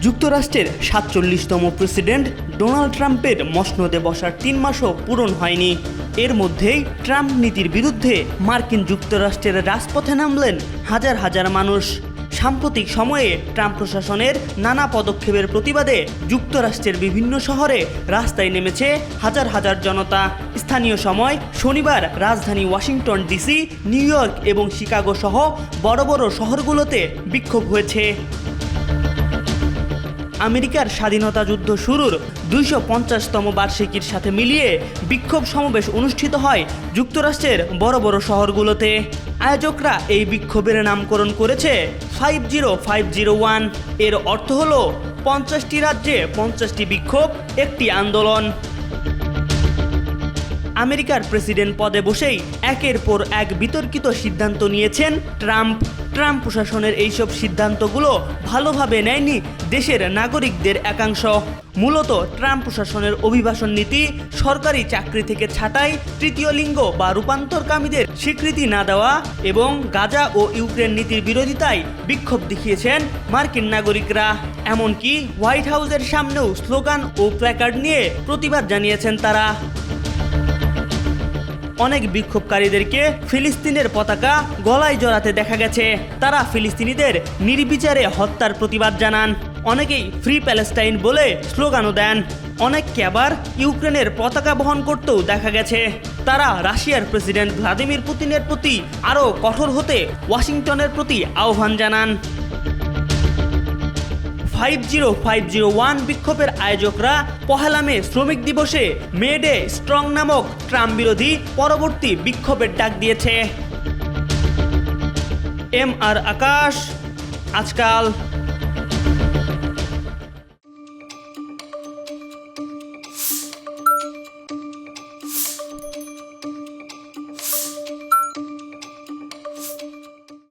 যুক্তরাষ্ট্রের ৪৭তম president Donald ট্রাম্পের মসনদে বসার ৩ মাসও পূরণ হয়নি। এর মধ্যেই ট্রাম্প নীতির বিরুদ্ধে মার্কিন যুক্তরাষ্ট্রের রাজপথে নামলেন হাজার হাজার মানুষ। সাম্প্রতিক সময়ে ট্রাম্প প্রশাসনের নানা পদক্ষেপের প্রতিবাদে যুক্তরাষ্ট্রের বিভিন্ন শহরে রাস্তায় নেমেছে হাজার হাজার জনতা। স্থানীয় সময় শনিবার রাজধানী ওয়াশিংটন ডিসি, নিউ ইয়র্ক এবং শিকাগো সহ বড় বড় শহরগুলোতে বিক্ষোভ হয়েছে। আমেরিকার স্বাধীনতা যুদ্ধ শুরুর ২৫০তম বার্ষিকীর সাথে মিলিয়ে বিক্ষোভ সমাবেশ অনুষ্ঠিত হয় যুক্তরাষ্ট্রের বড় বড় শহরগুলোতে। আয়োজকরা এই বিক্ষোভের নামকরণ করেছে 50501। এর অর্থ হলো ৫০টি রাজ্যে ৫০টি বিক্ষোভ, একটি আন্দোলন। আমেরিকার প্রেসিডেন্ট পদে বসেই একের পর এক বিতর্কিত সিদ্ধান্ত নিয়েছেন ট্রাম্প। ট্রাম্প প্রশাসনের এইসব সিদ্ধান্তগুলো ভালোভাবে নেয়নি দেশের নাগরিকদের একাংশ। মূলত ট্রাম্প প্রশাসনের অভিবাসন নীতি, সরকারি চাকরি থেকে ছাঁটাই, তৃতীয় লিঙ্গ বা রূপান্তরকামীদের স্বীকৃতি না দেওয়া এবং গাজা ও ইউক্রেন নীতির বিরোধিতায় বিক্ষোভ দেখিয়েছেন মার্কিন নাগরিকরা। এমনকি হোয়াইট হাউসের সামনেও স্লোগান ও প্ল্যাকার্ড নিয়ে প্রতিবাদ জানিয়েছেন তারা। অনেক বিক্ষোভকারীদেরকে ফিলিস্তিনের পতাকা গলায় জড়াতে দেখা গেছে। তারা ফিলিস্তিনিদের নির্বিচারে হত্যার প্রতিবাদ জানান। অনেকেই ফ্রি প্যালেস্টাইন বলে স্লোগানও দেন। অনেককে আবার ইউক্রেনের পতাকা বহন করতেও দেখা গেছে। তারা রাশিয়ার প্রেসিডেন্ট ভ্লাদিমির পুতিনের প্রতি আরও কঠোর হতে ওয়াশিংটনের প্রতি আহ্বান জানান। 50501 বিক্ষোভের আয়োজকরা পহেলা মে শ্রমিক দিবসে মে ডে স্ট্রং নামক ট্রাম্প বিরোধী পরবর্তী বিক্ষোভের ডাক দিয়েছে। MR আকাশ, আজকাল।